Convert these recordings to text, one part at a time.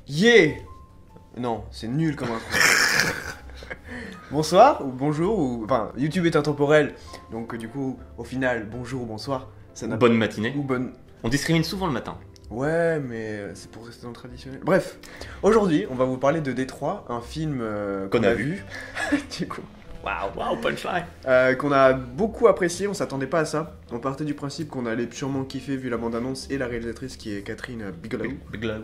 Yeah. Non, c'est nul comme intro. Bonsoir ou bonjour ou enfin YouTube est intemporel donc du coup au final bonjour ou bonsoir ça n'a Bonne matinée. ou bonne. On discrimine souvent le matin. Ouais mais c'est pour rester dans le traditionnel. Bref, aujourd'hui on va vous parler de Détroit, un film Qu'on a vu. du coup Waouh, punchline. qu'on a beaucoup apprécié, on s'attendait pas à ça. On partait du principe qu'on allait sûrement kiffer vu la bande-annonce et la réalisatrice qui est Catherine Bigelow.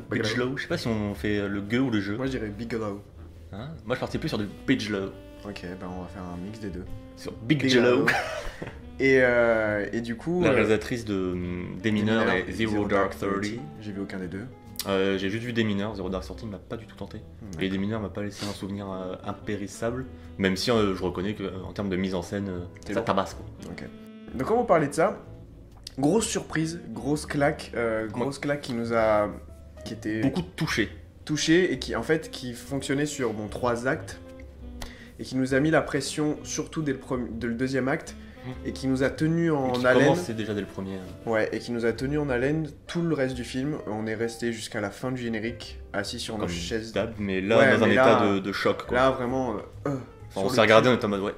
Bigelow. Je sais pas si on fait le gueux ou le jeu. Moi je dirais Bigelow. Hein, moi je partais plus sur du Bigelow. Ok, ben on va faire un mix des deux. Sur Bigelow. Et du coup... La réalisatrice de Des mineurs et Zero Dark 30. J'ai vu aucun des deux. J'ai juste vu Des mineurs, Zero Dark 30 m'a pas du tout tenté. Et Des mineurs m'a pas laissé un souvenir impérissable. Même si je reconnais qu'en termes de mise en scène, ça tabasse quoi. Ok. Donc quand vous parlez de ça, grosse surprise, grosse claque qui nous a... qui était Beaucoup touché. touché et qui en fait qui fonctionnait sur 3 actes et qui nous a mis la pression surtout dès le deuxième acte et qui nous a tenu en haleine. Commence déjà dès le premier. Ouais, et qui nous a tenu en haleine tout le reste du film. On est resté jusqu'à la fin du générique assis sur nos chaises. Mais là Ouais, dans un mais état là, de choc quoi. Là vraiment On s'est regardé, on était en mode ouais.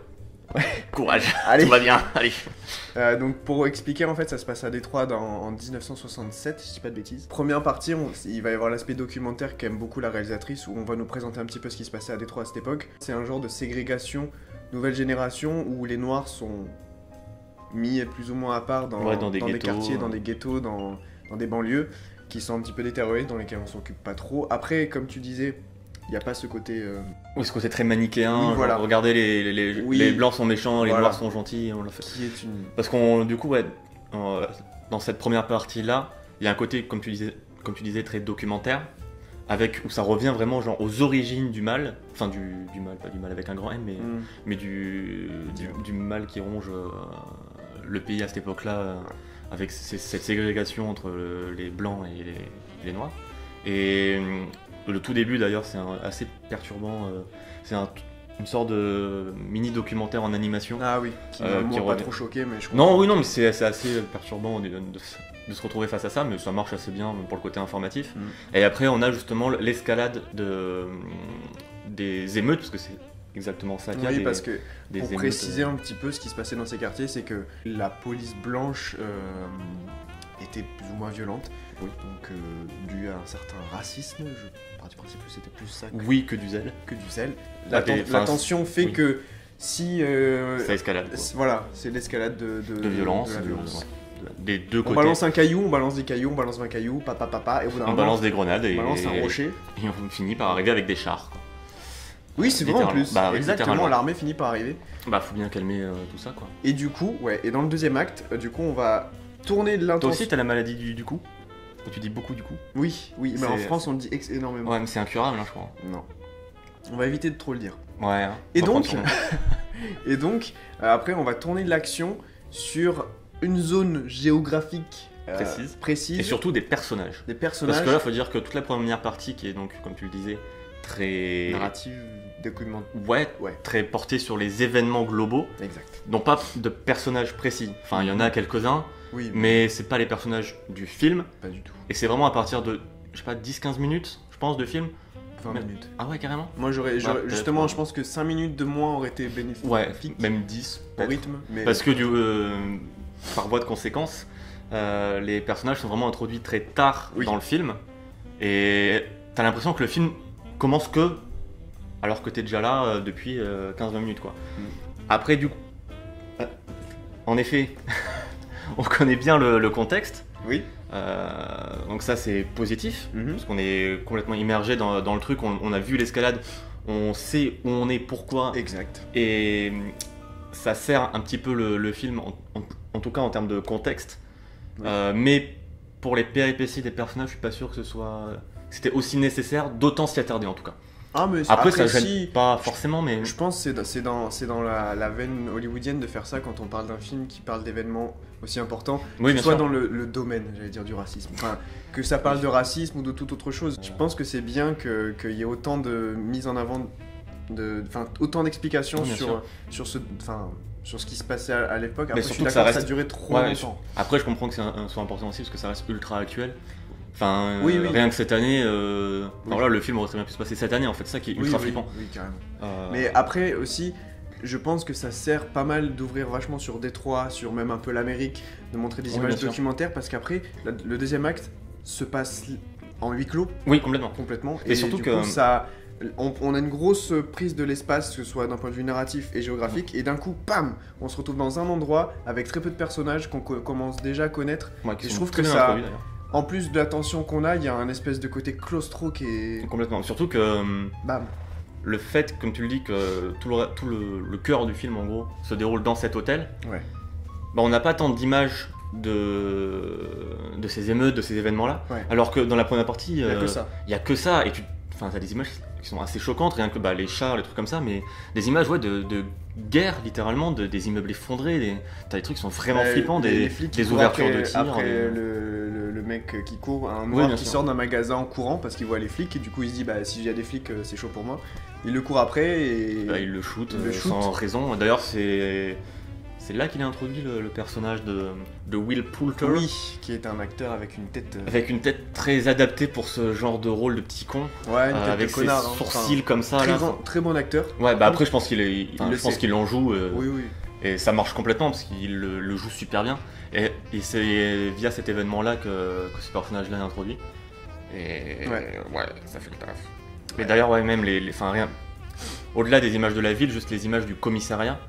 Courage, Allez. tout va bien, allez. Donc pour expliquer, en fait, ça se passe à Détroit en 1967, si je dis pas de bêtises. Première partie, il va y avoir l'aspect documentaire qu'aime beaucoup la réalisatrice, où on va nous présenter un petit peu ce qui se passait à Détroit à cette époque. C'est un genre de ségrégation nouvelle génération où les Noirs sont mis plus ou moins à part dans des quartiers, dans des ghettos, dans des banlieues qui sont un petit peu détériorées, dans lesquelles on s'occupe pas trop. Après, comme tu disais, il n'y a pas ce côté... Oui, ce côté très manichéen, oui, voilà. Regardez les blancs sont méchants, les noirs sont gentils, on l'a fait. Qui est une... Parce qu'on, du coup, ouais, dans cette première partie-là, il y a un côté, comme tu disais, très documentaire, où ça revient vraiment genre aux origines du mal, enfin du mal, pas du mal avec un grand M, mais du mal qui ronge le pays à cette époque-là, avec cette ségrégation entre les blancs et les noirs. Et le tout début d'ailleurs c'est assez perturbant, c'est une sorte de mini documentaire en animation. Ah oui, qui m'a pas trop choqué, mais je crois. Non, oui, non, mais c'est assez perturbant de se retrouver face à ça, mais ça marche assez bien pour le côté informatif. Et après on a justement l'escalade des émeutes, parce que c'est exactement ça qu'il y a. Oui, parce que pour émeutes, préciser un petit peu ce qui se passait dans ces quartiers, c'est que la police blanche était plus ou moins violente. Oui. Donc dû à un certain racisme, je pars du principe que c'était plus ça que du zèle. Que du zèle. La tension fait que si... ça escalade. Voilà, c'est l'escalade de violence. De la violence. Des deux côtés. On balance un caillou, on balance des cailloux, on balance 20 cailloux, papa, et au bout d'un moment, balance des grenades on balance un rocher. Et on finit par arriver avec des chars. Quoi. Oui, c'est vrai en plus. Bah, exactement, l'armée finit par arriver. Bah, faut bien calmer tout ça, quoi. Et du coup, et dans le deuxième acte, du coup, on va tourner de l'intention. Toi aussi, t'as la maladie du coup. Tu dis beaucoup du coup. Oui, mais en France, on le dit énormément. Ouais, mais c'est incurable, je crois. Non. On va éviter de trop le dire. Ouais. Et donc, après, on va tourner de l'action sur une zone géographique précise. Et surtout des personnages. Parce que là, faut dire que toute la première partie, qui est donc, comme tu le disais, très... narrative, document. Ouais, très portée sur les événements globaux. Exact. Donc pas de personnages précis. Enfin, il y en a quelques-uns, mais c'est pas les personnages du film. Pas du tout. Et c'est vraiment à partir de, je sais pas, 10-15 minutes, je pense, de film. 20 minutes. Ah ouais, carrément. Moi, justement, je pense que 5 minutes de moins auraient été bénéfiques. Ouais, même 10. Au rythme. Mais... Parce que par voie de conséquence, les personnages sont vraiment introduits très tard dans le film. Et t'as l'impression que le film commence alors que t'es déjà là depuis 15-20 minutes, quoi. Après, du coup, en effet, on connaît bien le contexte. Oui. Donc ça c'est positif, parce qu'on est complètement immergé dans le truc, on a vu l'escalade, on sait où on est, pourquoi. Exact. Et ça sert un petit peu le film, en tout cas en termes de contexte. Mais pour les péripéties des personnages, je suis pas sûr que c'était aussi nécessaire, d'autant s'y attarder en tout cas. Ah, mais après ça gêne pas forcément, mais... Je pense que c'est dans la veine hollywoodienne de faire ça quand on parle d'un film qui parle d'événements aussi importants, que ce soit dans le domaine, j'allais dire, du racisme. Enfin, que ça parle de racisme ou de toute autre chose. Je pense que c'est bien qu'il y ait autant de mise en avant, autant d'explications sur ce qui se passait à l'époque. Après, je suis d'accord, ça a duré trop longtemps. Après, je comprends que c'est soit important aussi, parce que ça reste ultra actuel. Enfin, Oui, oui. rien que cette année, Oui. voilà, le film aurait très bien pu se passer cette année en fait, c'est ça qui est ultra flippant. Oui, carrément. Euh, Mais après aussi, je pense que ça sert pas mal d'ouvrir vachement sur Détroit, sur même un peu l'Amérique, de montrer des Oui, images bien sûr. documentaires, parce qu'après, le deuxième acte se passe en huis clos, Oui, complètement. complètement. Et surtout du que- coup, ça, on a une grosse prise de l'espace, que ce soit d'un point de vue narratif et géographique, et d'un coup, pam, on se retrouve dans un endroit avec très peu de personnages qu'on commence déjà à connaître. Ouais, qui Et je sont trouve très que bien ça- introduits, d'ailleurs. En plus de la tension qu'on a, il y a un espèce de côté claustro qui est... Complètement. Surtout que Bam. le fait, comme tu le dis, que tout le cœur du film en gros se déroule dans cet hôtel, Ouais. bah, on n'a pas tant d'images de ces émeutes, de ces événements-là. Ouais. Alors que dans la première partie, Il y a que ça. il y a que ça, et t'as des images qui sont assez choquantes, rien que bah, les chars, les trucs comme ça, mais des images ouais, de guerre littéralement, des immeubles effondrés, t'as des trucs qui sont vraiment flippants, les flics qui des courent ouvertures après, de tir. après des- le mec qui court, un Oui, noir bien qui sûr. sort d'un magasin en courant parce qu'il voit les flics et du coup il se dit bah s'il y a des flics c'est chaud pour moi. Il le court après et Bah, il le shoot, Il le shoot. sans raison. D'ailleurs, c'est là qu'il a introduit le personnage de Will Poulter. oui, qui est un acteur avec une tête Avec une tête très adaptée pour ce genre de rôle de petit con, ouais, une tête avec de connard, ses hein. sourcils Enfin, comme ça. très, Là. très bon acteur. Ouais, bah après, je pense qu'il est, enfin, le je pense sait. qu'il en joue, Oui, oui. et ça marche complètement parce qu'il le joue super bien. Et c'est via cet événement-là que ce personnage-là est introduit. Et ouais, ça fait le taf. Et d'ailleurs, ouais, même enfin, rien. Au-delà des images de la ville, juste les images du commissariat.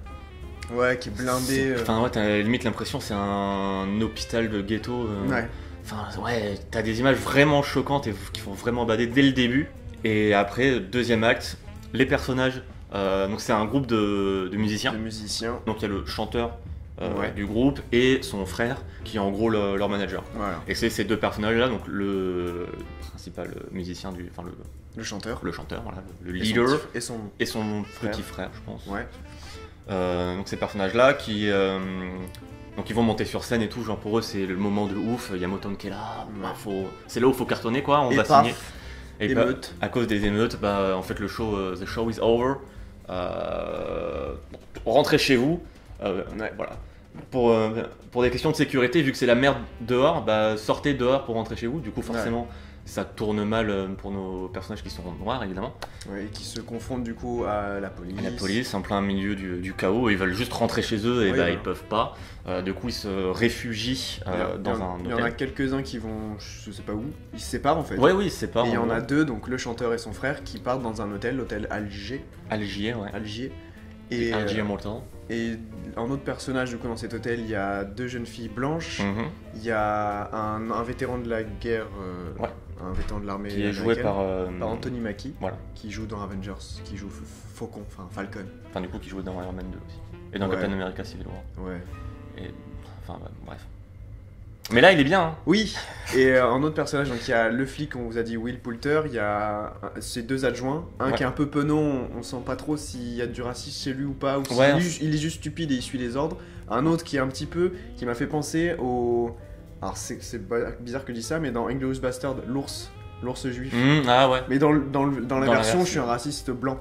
Ouais, qui est blindé. Enfin, ouais, t'as limite l'impression que c'est un hôpital de ghetto. Ouais. Enfin, ouais, t'as des images vraiment choquantes et qui font vraiment bader dès le début. Et après, deuxième acte, les personnages. Donc, c'est un groupe de musiciens. De musicien. Donc, il y a le chanteur Ouais. du groupe et son frère qui est en gros leur manager. Voilà. Et c'est ces deux personnages-là, donc le principal musicien, enfin Le chanteur. le chanteur, voilà, le Et son leader petit- Et son. et son frère. petit frère, je pense. Ouais. Donc ces personnages-là qui donc ils vont monter sur scène et tout, genre pour eux c'est le moment de ouf, il y a Motown qui est là, bah, c'est là où il faut cartonner quoi, on Et va paf, signer. Et bah, émeute. à cause des émeutes, bah, en fait le show, the show is over. Rentrez chez vous. Ouais. Voilà. Pour des questions de sécurité, vu que c'est la merde dehors, bah, sortez dehors pour rentrer chez vous. Du coup, forcément, ça tourne mal pour nos personnages qui sont noirs, évidemment. Ouais, qui se confondent du coup à la police. Et la police, en plein milieu du chaos, ils veulent juste rentrer chez eux et Oui, bah, voilà. ils peuvent pas. Du coup, ils se réfugient dans un Il y en a hôtel. quelques-uns qui vont, je sais pas où, ils se séparent en fait. Ouais, oui, c'est pas. Et il y en a deux, donc le chanteur et son frère, qui partent dans un hôtel, l'hôtel Alger. Algier, ouais. Algier. Et, Algier Mortal. et un autre personnage du coup dans cet hôtel, il y a deux jeunes filles blanches, Mhm. il y a un vétéran de la guerre, Ouais. un vétéran de l'armée Qui est joué américaine, par Anthony Mackie, Voilà. qui joue dans Avengers, qui joue Faucon, enfin Falcon. Enfin, du coup, qui jouait dans Iron Man 2 aussi. Et dans Ouais. Captain America Civil War. Ouais. Et, enfin, ouais, bref. Mais là, il est bien. Hein. Oui, et un autre personnage, donc il y a le flic, on vous a dit Will Poulter, il y a ses deux adjoints, un Ouais. qui est un peu penaud, on sent pas trop s'il y a du racisme chez lui ou pas, ou s'il Ouais. il est juste stupide et il suit les ordres. Un autre qui est un petit peu, qui m'a fait penser au... Alors c'est bizarre que je dis ça, mais dans Inglourious Bastard, l'ours juif. Ah ouais. Mais dans la Dans la version, version. je suis un raciste blanc.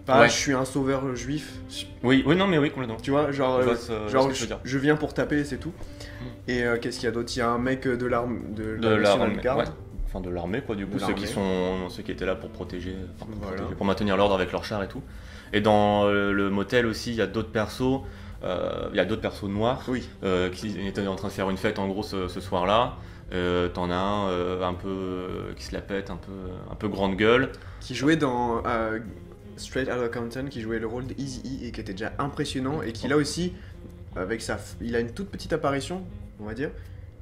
Pas, Ouais. je suis un sauveur juif. Oui, non, mais oui, complètement. Tu vois, genre, Je vois ce genre que tu veux dire. je viens pour taper, c'est tout. Et qu'est-ce qu'il y a d'autre? Il y a un mec de l'arme de De la National l'armée, Guard. ouais. Enfin, de l'armée, quoi, du coup, De ceux qui étaient là pour protéger, Voilà. pour maintenir l'ordre avec leurs chars et tout. Et dans le motel aussi, il y a d'autres persos. Il y a d'autres persos noirs Oui. qui étaient en train de faire une fête en gros ce soir-là. T'en as un peu qui se la pète, un peu grande gueule. Qui jouait dans Straight Outta Compton, qui jouait le rôle de Eazy-E et qui était déjà impressionnant et qui là aussi, avec il a une toute petite apparition, on va dire,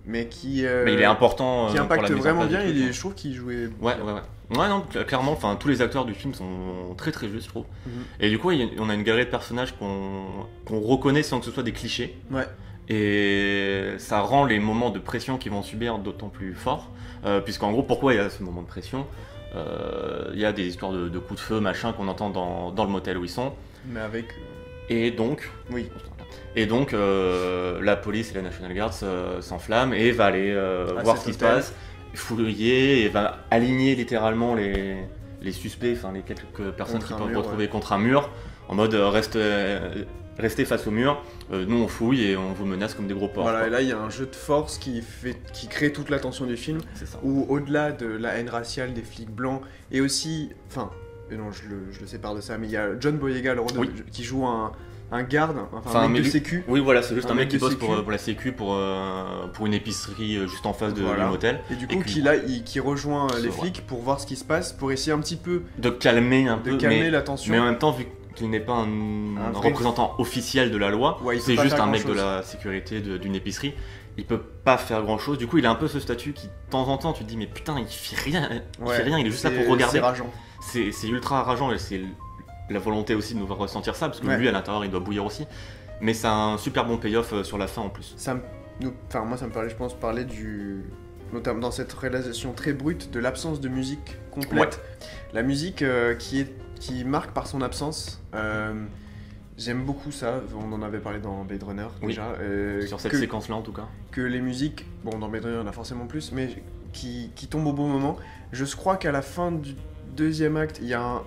mais qui Mais il est important. qui pour la impacte mise en vraiment place du bien. truc, hein. Je trouve qu'il jouait. Ouais. Ouais, non, clairement, enfin, tous les acteurs du film sont très très justes, je trouve. Mhm. Et du coup, on a une galerie de personnages qu'on reconnaît sans que ce soit des clichés. Ouais. Et ça rend les moments de pression qu'ils vont subir d'autant plus forts. Puisqu'en gros, pourquoi il y a ce moment de pression? Il y a des histoires de coups de feu, machin, qu'on entend dans le motel où ils sont. Mais avec. Et donc, Oui. la police et la National Guard s'enflamment et va aller voir cet ce qui se hôtel. passe, fouiller et va aligner littéralement les suspects, enfin les quelques personnes Contre qui un peuvent mur, retrouver contre un mur, en mode reste restez face au mur, nous on fouille et on vous menace comme des gros porcs. Voilà, et là il y a un jeu de force qui crée toute la tension du film, C'est ça. où au-delà de la haine raciale des flics blancs, et aussi, enfin, non, je le sépare de ça, mais il y a John Boyega, le rôle Oui. qui joue un garde, Enfin, un mec mais de lui- sécu. Oui, voilà, c'est juste Un un mec mec qui de bosse sécu. pour la sécu, pour une épicerie juste en face du Voilà. motel. Et du Et coup, puis, qui rejoint les Ouais. flics pour voir ce qui se passe, pour essayer un petit peu De calmer un de peu, calmer mais, la tension. mais en même temps, vu qu'il n'est pas un vrai- représentant officiel de la loi, Ouais, il peut c'est pas juste faire un mec de grand-chose. la sécurité d'une épicerie, il peut pas faire grand chose. Du coup, il a un peu ce statut qui, de temps en temps, tu te dis, mais putain, il fait rien, il est juste là pour regarder. C'est rageant. C'est ultra rageant et c'est la volonté aussi de nous faire ressentir ça, parce que Ouais. lui, à l'intérieur, il doit bouillir aussi. Mais c'est un super bon payoff sur la fin en plus. Moi, ça me parlait, je pense, parler notamment dans cette réalisation très brute, de l'absence de musique complète. La musique qui marque par son absence. J'aime beaucoup ça, on en avait parlé dans Blade Runner Oui. déjà. Sur cette que, séquence-là, en tout cas. que les musiques, bon, dans Blade Runner, il y en a forcément plus, mais qui tombent au bon moment. Je crois qu'à la fin du deuxième acte, il y a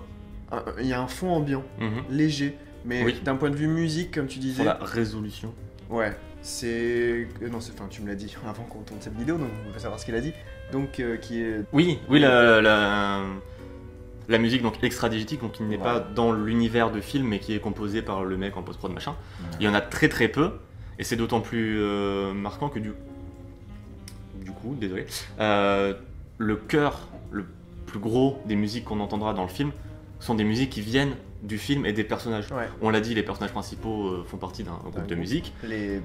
un fond ambiant, Mhm. léger, mais Oui. d'un point de vue musique, comme tu disais. Sur la résolution. Ouais, c'est. Non, enfin, tu me l'as dit avant qu'on tourne cette vidéo, donc on va savoir ce qu'il a dit. Donc, qui est. Oui, la musique donc extra-digétique, donc qui n'est Voilà. pas dans l'univers de film, mais qui est composée par le mec en post-prod machin. Il y en a très très peu, et c'est d'autant plus marquant que du coup, désolé, le cœur, le plus gros des musiques qu'on entendra dans le film sont des musiques qui viennent du film et des personnages. Ouais. On l'a dit, les personnages principaux font partie d'un groupe de musique, Les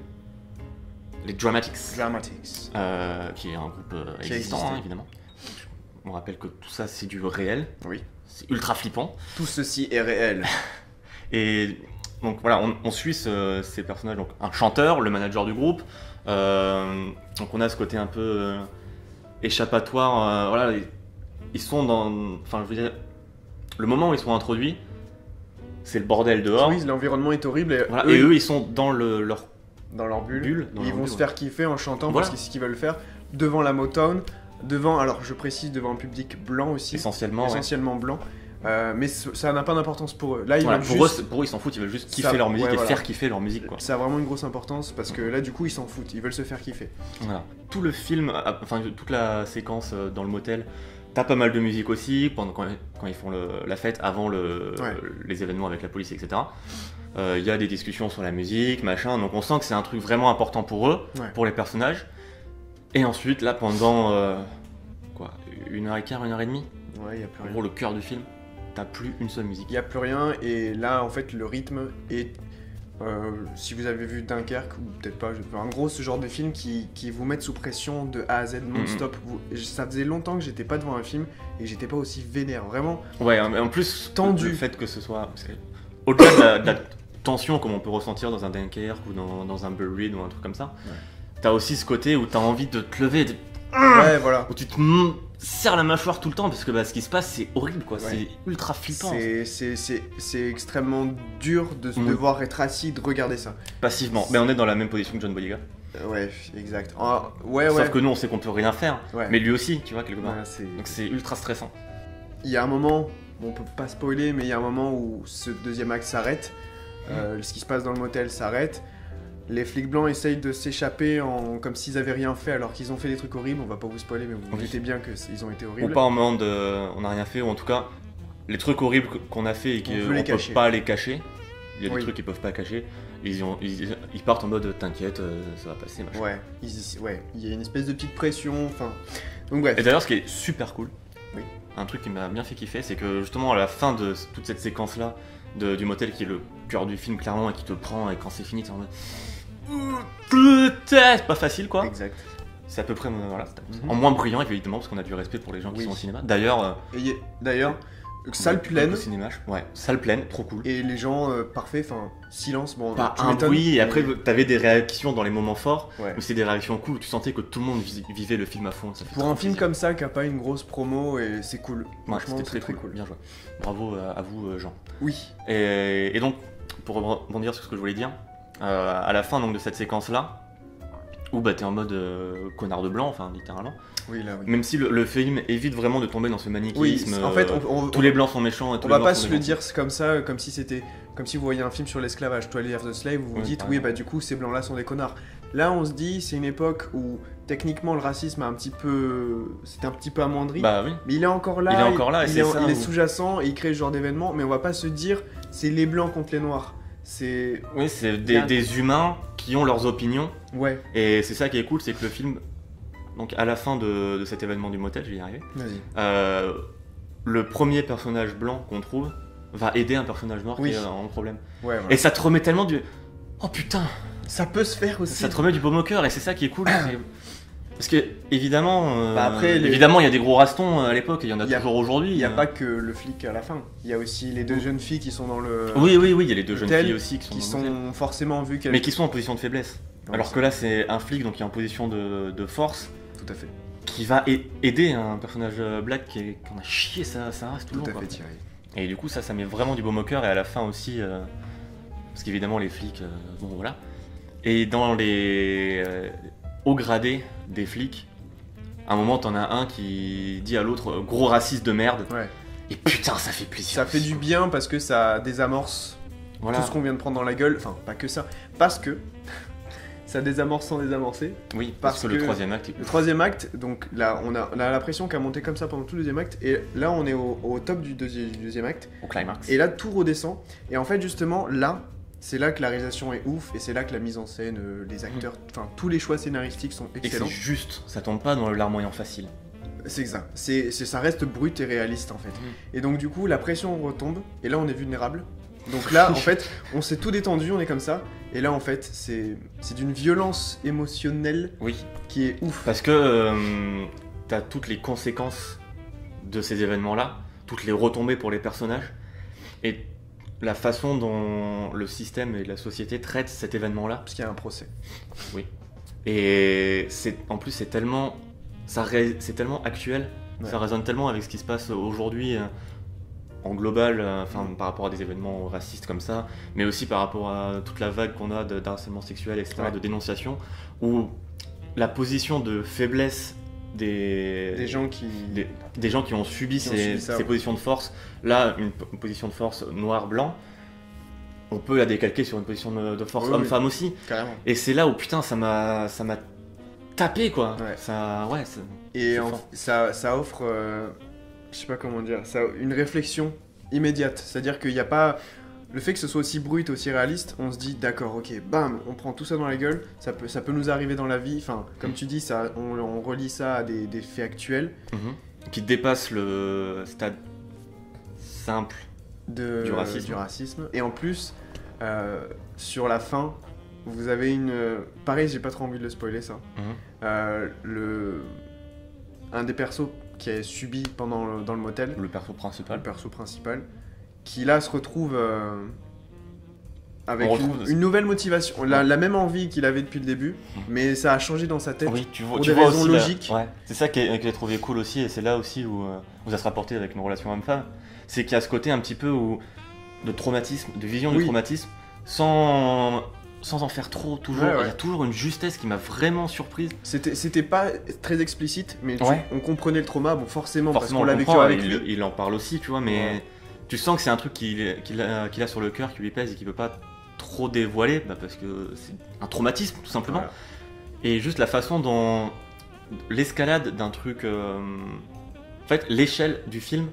les Dramatics, Dramatics. qui est un groupe Qui existant, existait. hein, évidemment. On rappelle que tout ça c'est du réel, Oui. c'est ultra flippant. Tout ceci est réel. Et donc voilà, on suit ces personnages, donc un chanteur, le manager du groupe. Donc on a ce côté un peu échappatoire. Voilà, ils sont dans, enfin je veux dire, le moment où ils sont introduits, c'est le bordel dehors. Oui, l'environnement est horrible et, Voilà, et eux ils sont dans leur dans leur bulle, bulle, dans ils leur vont bulle, se ouais. faire kiffer en chantant Voilà. parce que c'est ce qu'ils veulent faire devant la Motown, alors je précise, devant un public blanc aussi, essentiellement. Ouais. essentiellement blanc. Mais ça n'a pas d'importance pour eux. Là, ils Voilà, veulent pour juste. eux ils s'en foutent, ils veulent juste Ça- kiffer leur musique ouais, et voilà. faire kiffer leur musique quoi. Ça a vraiment une grosse importance parce que là, du coup, ils s'en foutent. Ils veulent se faire kiffer. Voilà. Tout le film, enfin toute la séquence dans le motel, t'as pas mal de musique aussi quand ils font la fête avant les événements avec la police, etc. Il y a des discussions sur la musique, machin, donc on sent que c'est un truc vraiment important pour eux, Ouais. pour les personnages. Et ensuite, là, pendant 1h15, 1h30, Ouais, il y a plus en rien. gros, le cœur du film, t'as plus une seule musique. Il n'y a plus rien et là en fait le rythme est si vous avez vu Dunkerque ou peut-être pas, en gros ce genre de film qui vous mettent sous pression de A à Z non-stop. Ça faisait longtemps que j'étais pas devant un film et j'étais pas aussi vénère, vraiment. Ouais, en plus, Tendu. le fait que ce soit... Au-delà de la tension comme on peut ressentir dans un Dunkerque ou dans un Buried ou un truc comme ça, t'as aussi ce côté où t'as envie de te lever, Ouais, voilà. où tu te serres la mâchoire tout le temps parce que ce qui se passe c'est horrible quoi, c'est ultra flippant. C'est extrêmement dur de Mhm. devoir être assis, de regarder ça. Passivement, mais on est dans la même position que John Boyega. Ouais, exact. Ah, ouais, Sauf ouais. que nous on sait qu'on peut rien faire, Ouais. mais lui aussi, tu vois, quelque part. Ouais, c'est- Donc c'est ultra stressant. Il y a un moment, bon, on peut pas spoiler, mais il y a un moment où ce deuxième acte s'arrête. Ce qui se passe dans le motel s'arrête. Les flics blancs essayent de s'échapper comme s'ils avaient rien fait alors qu'ils ont fait des trucs horribles. On va pas vous spoiler, mais vous Oui. doutez bien qu'ils ont été Ou horribles. pas en mode on n'a rien fait, ou en tout cas les trucs horribles qu'on a fait et On veut qu'on les peut cacher. pas les cacher. Il y a Oui. des trucs qu'ils peuvent pas cacher. Ils partent en mode t'inquiète, ça va passer, machin. Ouais, il y a une espèce de petite pression. Enfin, donc bref. Et d'ailleurs, ce qui est super cool, Oui. un truc qui m'a bien fait kiffer, c'est que justement à la fin de toute cette séquence-là du motel qui est le cœur du film clairement et qui te prend, et quand c'est fini, t'es en mode c'est pas facile quoi. Exact. C'est à peu près voilà, Mhm. en moins brillant évidemment parce qu'on a du respect pour les gens qui Oui. sont au cinéma. D'ailleurs, D'ailleurs, salle pleine au cinéma, ouais, salle pleine, trop cool. et les gens parfaits. Enfin, silence. Bon, Pas tu un m'étonnes, bruit, et mais- après t'avais des réactions dans les moments forts, Ouais. mais c'est des réactions cool, tu sentais que tout le monde vivait le film à fond. Ça fait Pour trop un film plaisir. comme ça qui a pas une grosse promo et c'est cool. Ouais, Franchement, c'était c'est très cool, bien joué. Bravo à vous Jean. Oui. Et donc, pour rebondir sur ce que je voulais dire, à la fin donc, de cette séquence-là, où bah, t'es en mode connard de blanc, enfin littéralement. Oui, là, oui. Même si le film évite vraiment de tomber dans ce Oui, manichéisme. en fait, tous les blancs sont méchants et tous on les va noirs pas sont se des le gentils. dire comme ça, comme si vous voyez un film sur l'esclavage, 12 Years a Slave, vous vous Oui, dites, par oui, exemple. bah du coup, ces blancs-là sont des connards. Là, on se dit, c'est une époque où, techniquement, le racisme c'était un petit peu amoindri. Bah oui. Mais il est encore là, Il est encore là, et c'est ça, il est où- sous-jacent, et il crée ce genre d'événement, mais on va pas se dire, c'est les blancs contre les noirs. C'est... Oui, c'est Il y a- des humains qui ont leurs opinions. Ouais, Et c'est ça qui est cool, c'est que le film, donc à la fin de cet événement du motel, je vais y arriver, vas-y. le premier personnage blanc qu'on trouve va aider un personnage noir Oui. qui est en problème. Ouais, Et ça te remet tellement du... Oh putain, ça peut se faire aussi. ça te remet du baume au cœur et c'est ça qui est cool. Parce que évidemment, Bah, après, évidemment il y a des gros rastons à l'époque et il y en a Il y a- toujours aujourd'hui. Il n'y a pas que le flic à la fin, il y a aussi les deux jeunes filles qui sont dans le... Oui, il y a les deux jeunes hôtel, filles aussi qui sont, qui dans l'hôtel. sont forcément vues qu'elles... Mais qui sont en position de faiblesse. Ouais, Alors que là c'est un flic donc qui est en position de force. Tout à fait, Qui va aider un personnage black qui en a chié sa race tout le long. tout à quoi. fait, Thierry. Et du coup, ça met vraiment du baume au cœur. Et à la fin aussi, parce qu'évidemment, les flics, bon voilà. Et dans les hauts gradés des flics, à un moment, t'en as un qui dit à l'autre gros raciste de merde. Ouais. Et putain, ça fait plaisir. Ça fait aussi, du quoi. bien parce que ça désamorce Voilà. tout ce qu'on vient de prendre dans la gueule, enfin pas que ça, parce que ça désamorce sans désamorcer. Oui, parce que le que troisième acte. Le troisième acte, donc là on a la pression qui a monté comme ça pendant tout le deuxième acte, et là on est au top du deuxième acte, Au climax. et là tout redescend, et en fait justement là, c'est là que la réalisation est ouf, et c'est là que la mise en scène, les acteurs, enfin tous les choix scénaristiques sont Et que excellents. c'est juste, ça tombe pas dans le larmoyant facile. C'est ça, ça reste brut et réaliste en fait. Et donc du coup la pression retombe, et là on est vulnérable. Donc là en fait on s'est tout détendu, on est comme ça, et là en fait c'est d'une violence émotionnelle Oui. qui est ouf. Parce que t'as toutes les conséquences de ces événements-là, toutes les retombées pour les personnages, et la façon dont le système et la société traitent cet événement-là. Parce qu'il y a un procès. Et en plus, c'est tellement actuel, Ouais. ça résonne tellement avec ce qui se passe aujourd'hui en global, par rapport à des événements racistes comme ça, mais aussi par rapport à toute la vague qu'on a d'harcèlement sexuel, etc., Ouais. de dénonciation, où la position de faiblesse Des gens qui... des gens qui ont subi Qui ont ces, subi ça, ces ouais. positions de force, là, une position de force noir-blanc, on peut la décalquer sur une position de force Oui, oui. homme-femme aussi. Carrément. Et c'est là où putain ça m'a tapé quoi. Ouais. C'est Et fort. ça offre, je sais pas comment dire, une réflexion immédiate. C'est-à-dire qu'il n'y a pas... Le fait que ce soit aussi brut, aussi réaliste, on se dit d'accord, ok, bam, on prend tout ça dans la gueule, ça peut nous arriver dans la vie, enfin, comme tu dis, on relie ça à des faits actuels qui dépasse le stade simple. Du racisme. Et en plus, sur la fin, vous avez une... Pareil, j'ai pas trop envie de le spoiler ça. Un des persos qui a subi dans le motel, Le perso principal. le perso principal, qui là se retrouve avec On retrouve- une nouvelle motivation, la même envie qu'il avait depuis le début, mais ça a changé dans sa tête. Oui, tu vois, pour tu des vois raisons aussi logiques. Ouais. C'est ça que j'ai trouvé cool aussi, et c'est là aussi où ça se rapportait avec une relation homme-femme. C'est qu'il y a ce côté un petit peu de traumatisme, de vision du Oui. traumatisme, sans en faire trop, toujours. Ouais, ouais. Il y a toujours une justesse qui m'a vraiment surprise. C'était pas très explicite, mais Ouais. on comprenait le trauma, bon forcément, parce Forcément, qu'on on l'a vécu comprend, avec il, lui. il en parle aussi, tu vois, mais Ouais. tu sens que c'est un truc qu'il a sur le cœur, qui lui pèse et qu'il veut pas trop dévoiler, parce que c'est un traumatisme, tout simplement. Voilà. Et juste la façon dont l'escalade d'un truc... En fait, l'échelle du film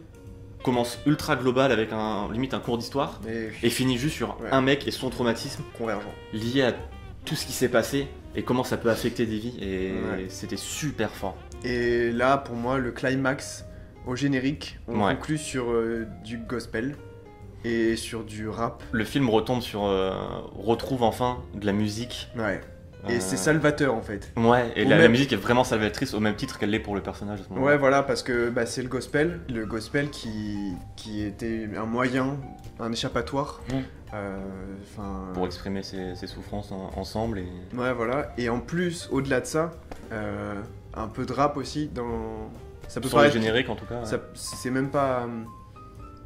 commence ultra global avec limite un cours d'histoire et finit juste sur Ouais. un mec et son traumatisme Convergent. lié à tout ce qui s'est passé et comment ça peut affecter des vies. Et Ouais. c'était super fort. Et là, pour moi, le climax au générique, on Ouais. conclut sur du gospel et sur du rap. Le film retombe sur... retrouve enfin de la musique. Ouais. Et Euh, c'est salvateur en fait. Ouais, et Ou la même- musique est vraiment salvatrice au même titre qu'elle l'est pour le personnage à ce moment-là. Ouais, voilà, parce que bah, c'est le gospel qui était un moyen, un échappatoire. Mm. Enfin. Pour exprimer ses souffrances ensemble. Et... Ouais, voilà. Et en plus, au-delà de ça, un peu de rap aussi dans. Ça peut Sur le paraître. générique en tout cas. Ouais. C'est même pas.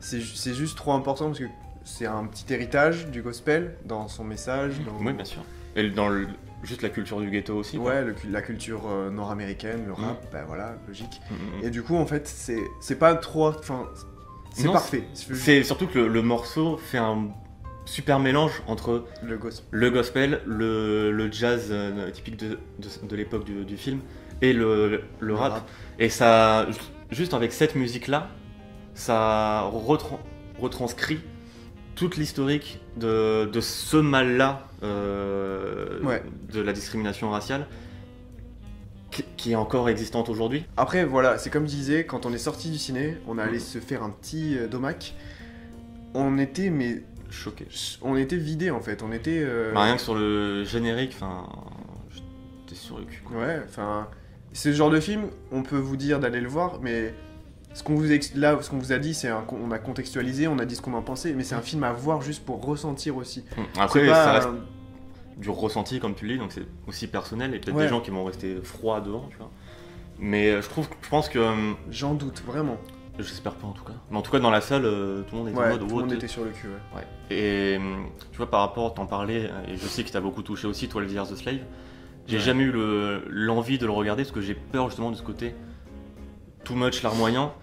C'est juste trop important parce que c'est un petit héritage du gospel dans son message. Dans... Oui, bien sûr. Et juste la culture du ghetto aussi. Quoi. Ouais, la culture nord-américaine, le rap, bah voilà, logique. Mm. Et du coup, en fait, c'est pas trop... Enfin, c'est Non, parfait. C'est surtout que le morceau fait un super mélange entre Le gospel. le gospel, le jazz typique de l'époque du film et le rap. Et ça, juste avec cette musique-là, ça retranscrit toute l'historique de ce mal-là, de la discrimination raciale, qui est encore existante aujourd'hui. Après, voilà, c'est comme je disais, quand on est sorti du ciné, on allait se faire un petit domac. On était, mais... Choqué. On était vidé en fait, on était... Bah, rien que sur le générique, enfin... J'étais sur le cul, quoi. Ouais, enfin... C'est ce genre de film, on peut vous dire d'aller le voir, mais... Ce qu'on vous a dit, c'est on a contextualisé, on a dit ce qu'on en pensait, mais c'est un film à voir juste pour ressentir aussi. Après, pas, ça reste du ressenti, comme tu le dis, donc c'est aussi personnel, et peut-être des gens qui vont rester froids devant, tu vois. Mais je pense que... J'en doute, vraiment. J'espère pas en tout cas. Mais en tout cas, dans la salle, tout le monde était en mode... tout le monde était sur le cul, ouais. Et tu vois, par rapport, t'en parlais, et je sais que t'as beaucoup touché aussi, 12 Years a Slave. J'ai jamais eu l'envie de le regarder, parce que j'ai peur justement de ce côté too much larmoyant.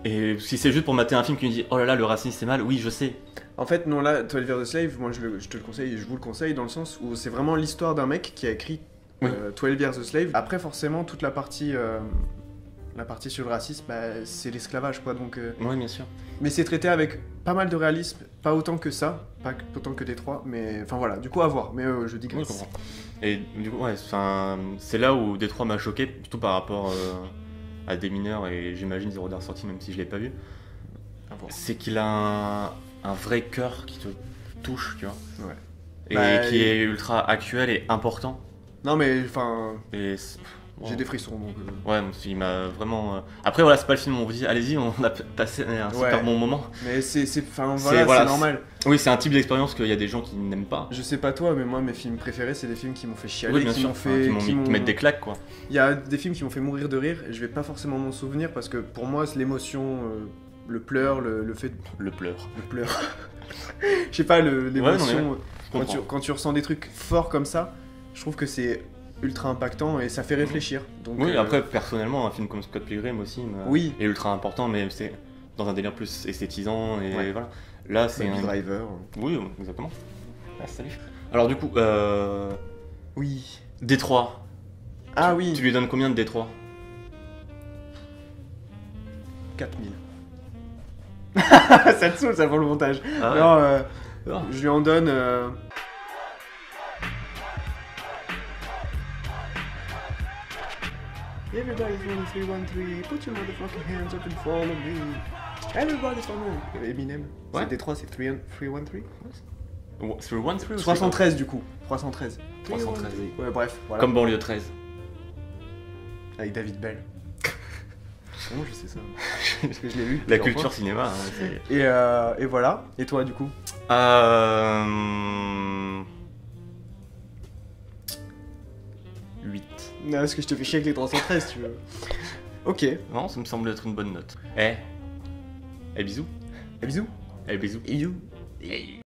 Et si c'est juste pour mater un film qui me dit « Oh là là, le racisme c'est mal », oui, je sais. En fait, non, là, 12 Years a Slave, moi je te le conseille, je vous le conseille, dans le sens où c'est vraiment l'histoire d'un mec qui a écrit 12 Years a Slave. Après, forcément, toute la partie sur le racisme, bah, c'est l'esclavage, quoi, donc... Oui, bien sûr. Mais c'est traité avec pas mal de réalisme, pas autant que ça, pas autant que Détroit, mais... Enfin voilà, du coup, à voir, mais je dis que... Oui, je comprends. Et du coup, ouais, c'est là où Détroit m'a choqué, surtout par rapport à Des Mineurs, et j'imagine Zero Dark Thirty, même si je l'ai pas vu. C'est qu'il a un vrai cœur qui te touche, tu vois. Ouais. Et qui est ultra actuel et important. Non mais, enfin... J'ai des frissons, donc... Ouais, il m'a vraiment... Après, voilà, c'est pas le film où on vous dit, allez-y, on a passé un super bon moment. Mais c'est normal. Oui, c'est un type d'expérience qu'il y a des gens qui n'aiment pas. Je sais pas toi, mais moi, mes films préférés, c'est des films qui m'ont fait chialer, oui, bien sûr. Qui mettent des claques, quoi. Il y a des films qui m'ont fait mourir de rire, et je vais pas forcément m'en souvenir, parce que pour moi, c'est l'émotion, le pleur, le fait... Le pleur. Je sais pas, l'émotion... Ouais, quand tu ressens des trucs forts comme ça, je trouve que c'est ultra impactant et ça fait réfléchir. Donc, oui, après, personnellement, un film comme Scott Pilgrim aussi est ultra important, mais c'est dans un délire plus esthétisant et voilà. Là, c'est un driver. Oui, exactement. Ah, salut. Alors du coup, oui. Détroit. Ah oui. Tu lui donnes combien de Détroit? 4000. Ça te saoule, ça pour le montage. Ah ouais. Non, je lui en donne... Everybody's running 313, put your motherfucking hands up and follow me. Everybody's running. Eminem. Ouais. C'est Détroit, c'est 313. 313 ou 313 du coup. 313. 313. Ouais, bref. Voilà. Comme banlieue 13. Avec David Bell. Comment je sais ça? Parce que je l'ai vu. La culture cinéma. Hein, et voilà. Et toi du coup? 8. Non, parce que je te fais chier avec les 313, tu veux. Ok. Non, ça me semble être une bonne note. Bisous. Bisous. Bisous. Bisous.